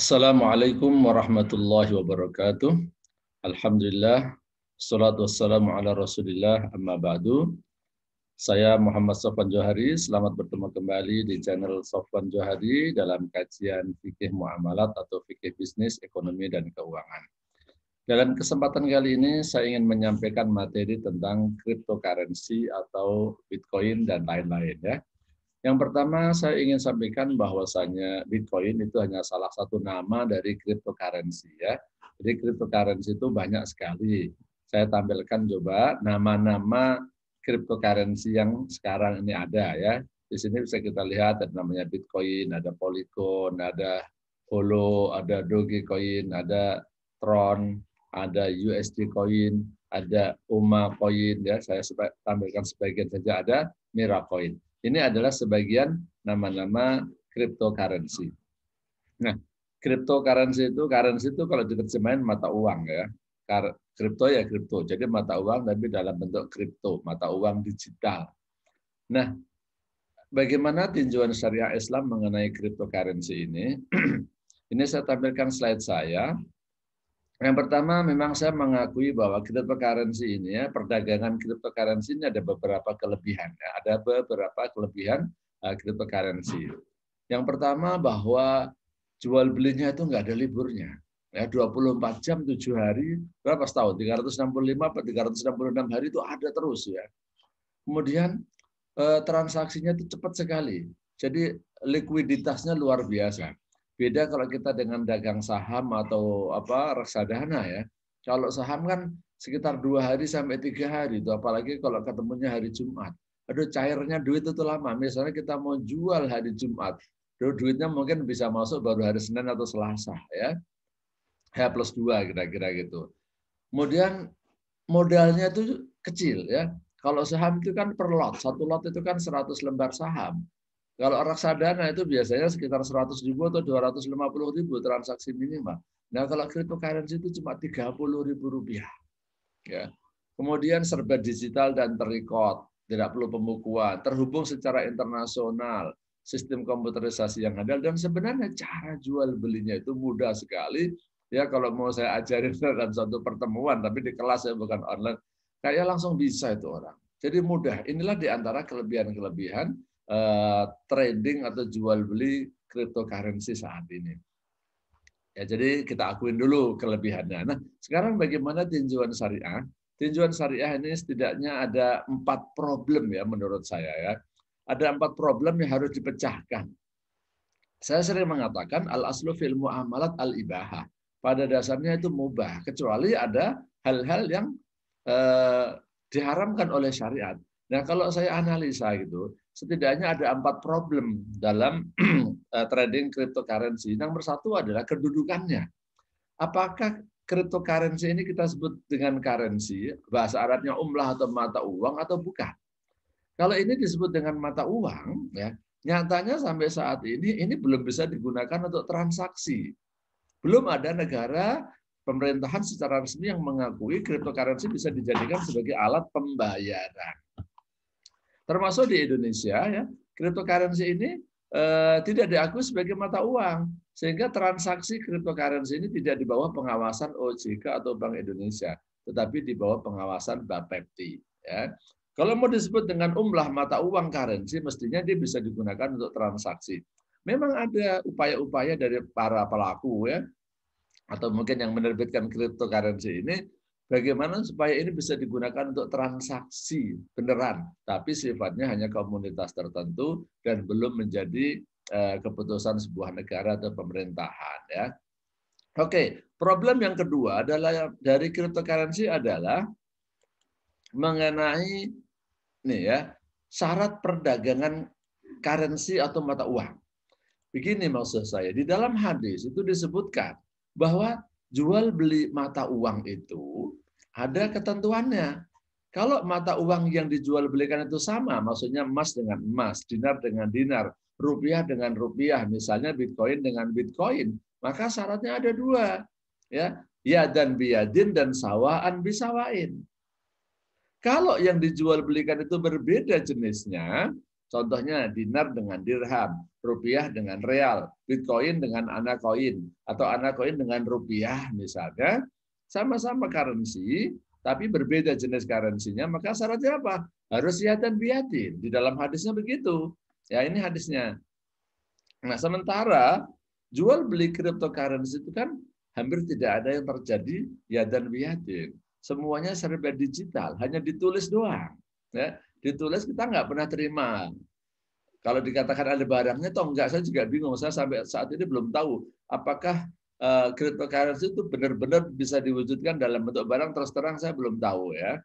Assalamualaikum warahmatullahi wabarakatuh. Alhamdulillah, salatu wassalamu ala rasulillah, amma ba'du. Saya Muhammad Sofwan Johari, selamat bertemu kembali di channel Sofwan Johari dalam kajian fikih muamalat atau fikih bisnis, ekonomi, dan keuangan. Dalam kesempatan kali ini, saya ingin menyampaikan materi tentang cryptocurrency atau Bitcoin dan lain-lain ya. Yang pertama, saya ingin sampaikan bahwasannya Bitcoin itu hanya salah satu nama dari cryptocurrency ya. Jadi cryptocurrency itu banyak sekali. Saya tampilkan coba nama-nama cryptocurrency yang sekarang ini ada ya. Di sini bisa kita lihat ada namanya Bitcoin, ada Polygon, ada Holo, ada Dogecoin, ada Tron, ada USD Coin, ada UMA Coin ya. Saya tampilkan sebagian saja, ada Miracoin. Ini adalah sebagian nama-nama cryptocurrency. Nah, cryptocurrency itu kalau diterjemahin mata uang ya. Kripto ya kripto. Jadi mata uang tapi dalam bentuk kripto, mata uang digital. Nah, bagaimana tinjauan syariah Islam mengenai cryptocurrency ini? Ini saya tampilkan slide saya. Yang pertama, memang saya mengakui bahwa cryptocurrency ini ya, perdagangan cryptocurrency ini ada beberapa kelebihan. Ya. Ada beberapa kelebihan cryptocurrency. Yang pertama bahwa jual belinya itu nggak ada liburnya. Ya, 24 jam, 7 hari, berapa setahun? 365 atau 366 hari itu ada terus ya. Kemudian transaksinya itu cepat sekali. Jadi likuiditasnya luar biasa. Beda kalau kita dengan dagang saham atau reksadana ya. Kalau saham kan sekitar 2 hari sampai 3 hari itu, apalagi kalau ketemunya hari Jumat. Aduh, cairnya duit itu lama. Misalnya kita mau jual hari Jumat, duitnya mungkin bisa masuk baru hari Senin atau Selasa ya. H+2 kira-kira gitu. Kemudian modalnya itu kecil ya. Kalau saham itu kan per lot, satu lot itu kan 100 lembar saham. Kalau reksadana itu biasanya sekitar 100.000 atau 250.000 transaksi minimal. Nah, kalau cryptocurrency itu cuma 30.000 rupiah. Ya. Kemudian serba digital dan terrecord, tidak perlu pembukuan, terhubung secara internasional, sistem komputerisasi yang handal, dan sebenarnya cara jual belinya itu mudah sekali. Ya, kalau mau saya ajarin dalam satu pertemuan, tapi di kelas saya bukan online, kayak langsung bisa itu orang. Jadi mudah. Inilah di antara kelebihan-kelebihan trading atau jual beli cryptocurrency saat ini. Ya, jadi kita akuin dulu kelebihannya. Nah, sekarang bagaimana tinjauan syariah? Tinjauan syariah ini setidaknya ada 4 problem ya menurut saya ya. Ada 4 problem yang harus dipecahkan. Saya sering mengatakan al-aslu fil muamalat al-ibahah. Pada dasarnya itu mubah, kecuali ada hal-hal yang diharamkan oleh syariat. Nah, kalau saya analisa gitu, setidaknya ada 4 problem dalam trading cryptocurrency. Yang satu adalah kedudukannya. Apakah cryptocurrency ini kita sebut dengan currency, bahasa Arabnya umlah atau mata uang atau bukan? Kalau ini disebut dengan mata uang, ya nyatanya sampai saat ini belum bisa digunakan untuk transaksi. Belum ada negara pemerintahan secara resmi yang mengakui cryptocurrency bisa dijadikan sebagai alat pembayaran. Termasuk di Indonesia, ya, cryptocurrency ini tidak diakui sebagai mata uang, sehingga transaksi cryptocurrency ini tidak di bawah pengawasan OJK atau Bank Indonesia, tetapi di bawah pengawasan Bapepti. Ya. Kalau mau disebut dengan umlah mata uang currency, mestinya dia bisa digunakan untuk transaksi. Memang ada upaya-upaya dari para pelaku ya, atau mungkin yang menerbitkan cryptocurrency ini, bagaimana supaya ini bisa digunakan untuk transaksi beneran, tapi sifatnya hanya komunitas tertentu dan belum menjadi keputusan sebuah negara atau pemerintahan. Ya. Oke, problem yang kedua adalah dari cryptocurrency adalah mengenai nih ya syarat perdagangan currency atau mata uang. Begini maksud saya, di dalam hadis itu disebutkan bahwa jual beli mata uang itu ada ketentuannya. Kalau mata uang yang dijual belikan itu sama, maksudnya emas dengan emas, dinar dengan dinar, rupiah dengan rupiah, misalnya Bitcoin dengan Bitcoin, maka syaratnya ada 2. Ya dan biyadin dan sawaan bisawain. Kalau yang dijual belikan itu berbeda jenisnya, Contohnya dinar dengan dirham, rupiah dengan real, Bitcoin dengan ana koin, atau ana koin dengan rupiah misalnya, sama-sama currency, tapi berbeda jenis currency-nya, maka syaratnya apa? Harus yadan biyadin. Di dalam hadisnya begitu. Ya, ini hadisnya. Nah, sementara jual beli cryptocurrency itu kan hampir tidak ada yang terjadi yadan biyadin. Semuanya serba digital, hanya ditulis doang. Ya, ditulis kita nggak pernah terima. Kalau dikatakan ada barangnya atau enggak, saya juga bingung. Saya sampai saat ini belum tahu apakah cryptocurrency itu benar-benar bisa diwujudkan dalam bentuk barang. Terus terang saya belum tahu ya.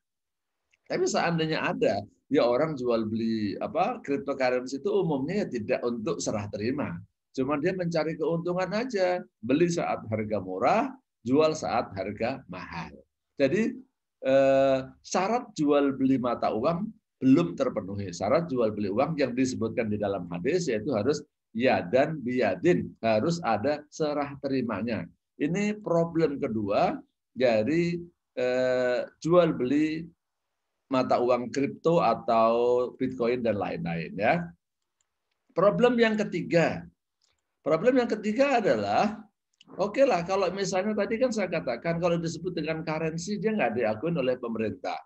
Tapi seandainya ada, ya orang jual beli cryptocurrency itu umumnya ya tidak untuk serah terima. Cuma dia mencari keuntungan aja, beli saat harga murah, jual saat harga mahal. Jadi syarat jual beli mata uang belum terpenuhi. Syarat jual beli uang yang disebutkan di dalam hadis yaitu harus yadan biyadin, harus ada serah terimanya. Ini problem kedua dari jual beli mata uang kripto atau Bitcoin dan lain-lain ya. Problem yang ketiga adalah oke lah kalau misalnya tadi kan saya katakan kalau disebut dengan currency dia nggak diakui oleh pemerintah.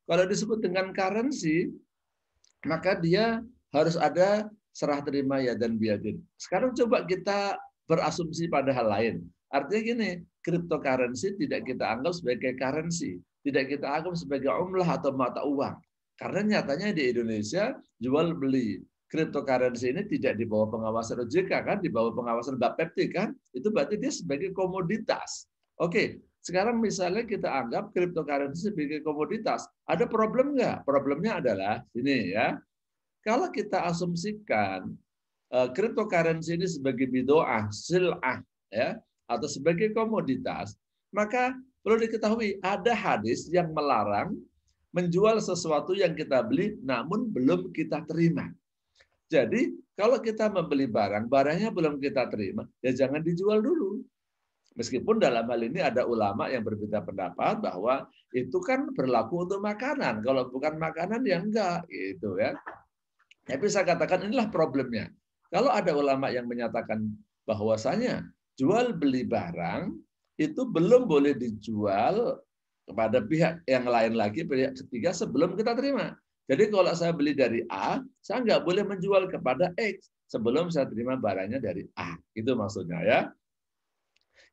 Kalau disebut dengan currency, maka dia harus ada serah terima yadan biyadin. Sekarang coba kita berasumsi pada hal lain. Artinya gini, cryptocurrency tidak kita anggap sebagai currency, tidak kita anggap sebagai umlah atau mata uang. Karena nyatanya di Indonesia jual beli cryptocurrency ini tidak di bawah pengawasan OJK kan, di bawah pengawasan Bapepti kan, itu berarti dia sebagai komoditas. Oke, sekarang misalnya kita anggap cryptocurrency sebagai komoditas, ada problem nggak? Problemnya adalah ini ya, kalau kita asumsikan cryptocurrency ini sebagai bidoah, sil'ah, ya, atau sebagai komoditas, maka perlu diketahui ada hadis yang melarang menjual sesuatu yang kita beli namun belum kita terima. Jadi kalau kita membeli barang, barangnya belum kita terima, ya jangan dijual dulu. Meskipun dalam hal ini ada ulama yang berbeda pendapat bahwa itu kan berlaku untuk makanan. Kalau bukan makanan ya enggak gitu ya. Tapi saya katakan inilah problemnya. Kalau ada ulama yang menyatakan bahwasanya jual beli barang itu belum boleh dijual kepada pihak yang lain lagi, pihak ketiga sebelum kita terima. Jadi kalau saya beli dari A, saya nggak boleh menjual kepada X sebelum saya terima barangnya dari A. Itu maksudnya ya.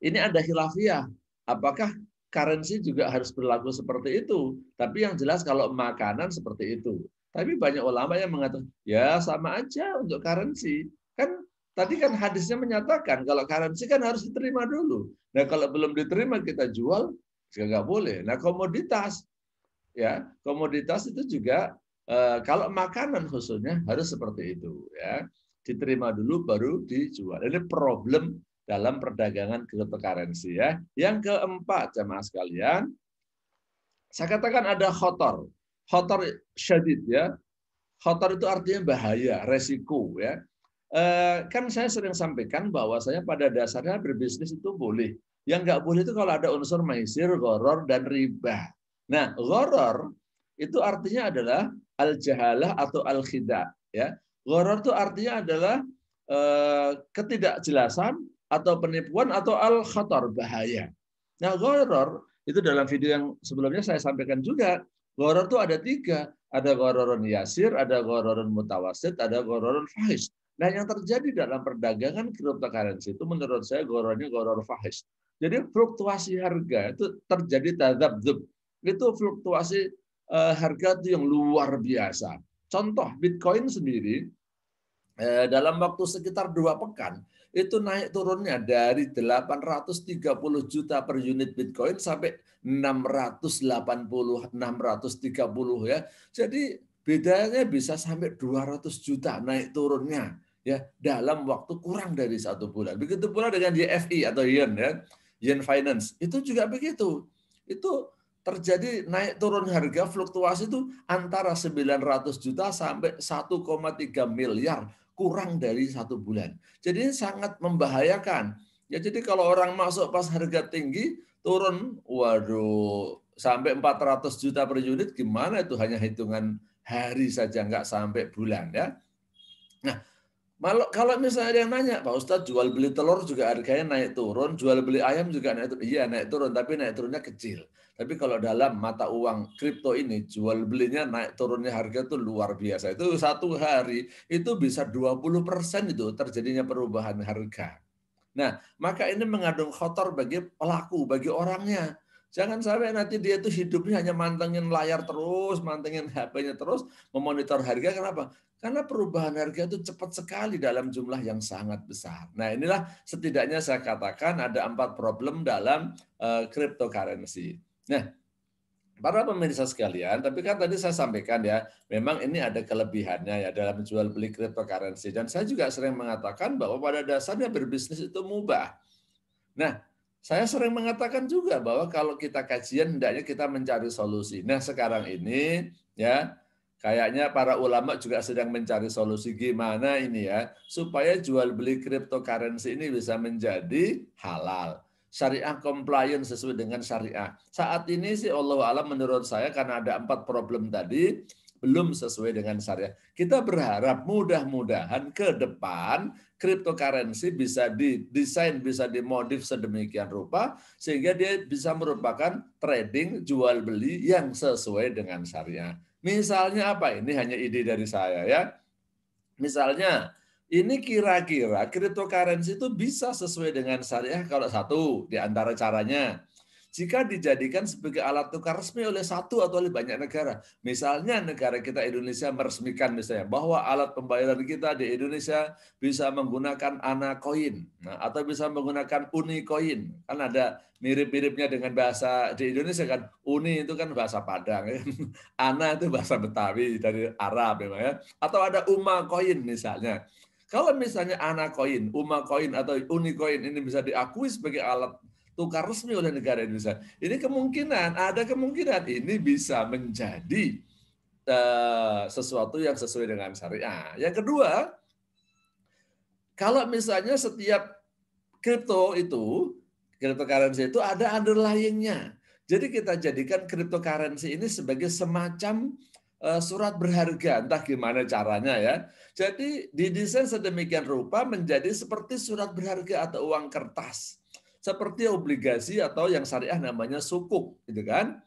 Ini ada khilafiyah. Apakah currency juga harus berlaku seperti itu? Tapi yang jelas kalau makanan seperti itu. Tapi banyak ulama yang mengatakan, ya sama aja untuk currency. Kan tadi kan hadisnya menyatakan kalau currency kan harus diterima dulu. Nah kalau belum diterima kita jual, juga nggak boleh. Nah komoditas, ya komoditas itu juga kalau makanan khususnya harus seperti itu. Ya diterima dulu baru dijual. Ini problem dalam perdagangan cryptocurrency ya. Yang keempat, jemaah sekalian, saya katakan ada khotor. Khotor syadid ya. Khotor itu artinya bahaya, resiko ya. Kan saya sering sampaikan bahwa saya pada dasarnya berbisnis itu boleh. Yang nggak boleh itu kalau ada unsur maisir, gharar, dan riba. Nah, gharar itu artinya adalah al-jahalah atau al-khida. Ya. Gharar itu artinya adalah ketidakjelasan atau penipuan atau al-khatar, bahaya. Nah, gharar itu dalam video yang sebelumnya saya sampaikan juga. Gharar itu ada 3. Ada ghararun yasir, ada ghararun mutawasid, ada ghararun fahish. Nah, yang terjadi dalam perdagangan cryptocurrency itu menurut saya ghararnya gharar fahish. Jadi fluktuasi harga itu terjadi tadzabdzub. Itu fluktuasi harga itu yang luar biasa. Contoh Bitcoin sendiri dalam waktu sekitar 2 pekan itu naik turunnya dari 830 juta per unit Bitcoin sampai 680, 630 ya. Jadi bedanya bisa sampai 200 juta naik turunnya ya dalam waktu kurang dari 1 bulan. Begitu pula dengan YFI atau Yen ya. Yen Finance itu juga begitu. Itu terjadi naik turun harga fluktuasi itu antara 900 juta sampai 1,3 miliar kurang dari 1 bulan. Jadi ini sangat membahayakan. Ya, jadi kalau orang masuk pas harga tinggi, turun, waduh, sampai 400 juta per unit, gimana itu hanya hitungan hari saja, nggak sampai bulan. Ya. Nah, kalau misalnya ada yang nanya, Pak Ustadz jual beli telur juga harganya naik turun, jual beli ayam juga naik turun. Iya naik turun, tapi naik turunnya kecil. Tapi kalau dalam mata uang kripto ini, jual belinya naik turunnya harga itu luar biasa. Itu satu hari, itu bisa 20% itu terjadinya perubahan harga. Nah, maka ini mengandung khotor bagi pelaku, bagi orangnya. Jangan sampai nanti dia itu hidupnya hanya mantengin layar terus, mantengin HP-nya terus, memonitor harga. Kenapa? Karena perubahan harga itu cepat sekali dalam jumlah yang sangat besar. Nah, inilah setidaknya saya katakan ada 4 problem dalam cryptocurrency. Nah, para pemirsa sekalian, tapi kan tadi saya sampaikan ya, memang ini ada kelebihannya ya dalam jual beli cryptocurrency. Dan saya juga sering mengatakan bahwa pada dasarnya berbisnis itu mubah. Nah, saya sering mengatakan juga bahwa kalau kita kajian hendaknya kita mencari solusi. Nah, sekarang ini ya kayaknya para ulama juga sedang mencari solusi gimana ini ya supaya jual beli cryptocurrency ini bisa menjadi halal. Syariah compliant sesuai dengan syariah. Saat ini sih Allah alam menurut saya karena ada 4 problem tadi belum sesuai dengan syariah. Kita berharap mudah-mudahan ke depan cryptocurrency bisa didesain, bisa dimodif sedemikian rupa sehingga dia bisa merupakan trading jual beli yang sesuai dengan syariah. Misalnya apa? Ini hanya ide dari saya ya. Misalnya ini kira-kira cryptocurrency itu bisa sesuai dengan syariah kalau satu di antara caranya jika dijadikan sebagai alat tukar resmi oleh satu atau oleh banyak negara. Misalnya negara kita Indonesia meresmikan misalnya bahwa alat pembayaran kita di Indonesia bisa menggunakan Ana Coin, atau bisa menggunakan Uni Coin. Kan ada mirip-miripnya dengan bahasa di Indonesia kan. Uni itu kan bahasa Padang, kan? Ana itu bahasa Betawi dari Arab memang ya. Atau ada Uma Coin misalnya. Kalau misalnya Ana Coin, Uma Coin atau Uni Coin ini bisa diakui sebagai alat tukar resmi oleh negara Indonesia. Ini ada kemungkinan ini bisa menjadi sesuatu yang sesuai dengan syariah. Yang kedua, kalau misalnya setiap cryptocurrency itu ada underlying-nya. Jadi kita jadikan cryptocurrency ini sebagai semacam surat berharga, entah gimana caranya ya. Jadi didesain sedemikian rupa menjadi seperti surat berharga atau uang kertas. Seperti obligasi atau yang syariah namanya sukuk, gitu kan.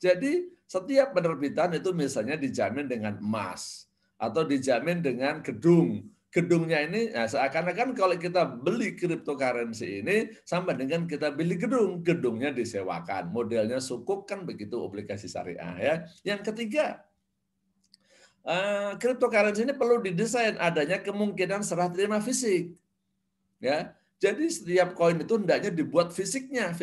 Jadi setiap penerbitan itu misalnya dijamin dengan emas atau dijamin dengan gedung. Gedungnya ini nah seakan-akan kalau kita beli cryptocurrency ini sama dengan kita beli gedung, gedungnya disewakan. Modelnya sukuk kan begitu obligasi syariah ya. Yang ketiga, cryptocurrency ini perlu didesain adanya kemungkinan serah terima fisik. Ya, jadi setiap koin itu hendaknya dibuat fisiknya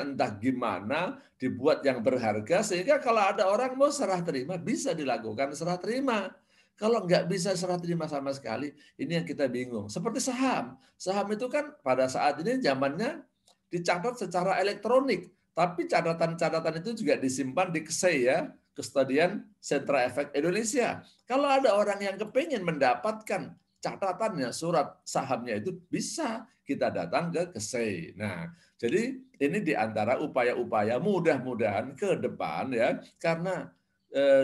entah gimana, dibuat yang berharga sehingga kalau ada orang mau serah terima bisa dilakukan serah terima. Kalau nggak bisa serah terima sama sekali, ini yang kita bingung. Seperti saham. Saham itu kan pada saat ini zamannya dicatat secara elektronik, tapi catatan-catatan itu juga disimpan di KSEI ya, Kustodian Sentra Efek Indonesia. Kalau ada orang yang kepingin mendapatkan catatannya, surat sahamnya itu bisa kita datang ke KSEI. Nah, jadi ini di antara upaya-upaya mudah-mudahan ke depan ya, karena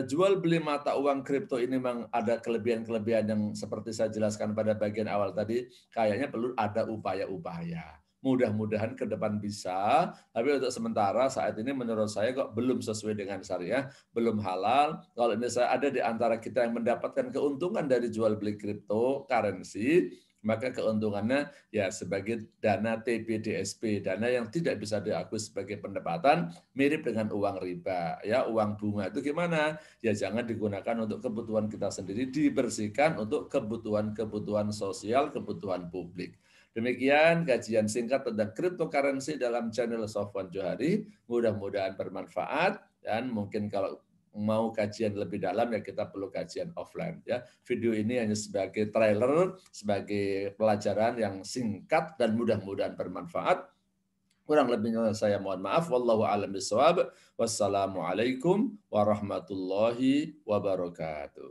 jual beli mata uang kripto ini memang ada kelebihan-kelebihan yang seperti saya jelaskan pada bagian awal tadi, kayaknya perlu ada upaya-upaya. Mudah-mudahan ke depan bisa, tapi untuk sementara saat ini menurut saya kok belum sesuai dengan syariah, belum halal. Kalau misalnya ada di antara kita yang mendapatkan keuntungan dari jual beli cryptocurrency, maka keuntungannya ya sebagai dana TBDSP, dana yang tidak bisa diakui sebagai pendapatan, mirip dengan uang riba. Ya, uang bunga itu gimana? Ya jangan digunakan untuk kebutuhan kita sendiri, dibersihkan untuk kebutuhan sosial, kebutuhan publik. Demikian kajian singkat tentang cryptocurrency dalam channel Sofwan Johari. Mudah-mudahan bermanfaat dan mungkin kalau mau kajian lebih dalam ya kita perlu kajian offline ya. Video ini hanya sebagai trailer, sebagai pelajaran yang singkat dan mudah-mudahan bermanfaat. Kurang lebihnya saya mohon maaf. Wallahu a'lam bishawab. Wassalamualaikum warahmatullahi wabarakatuh.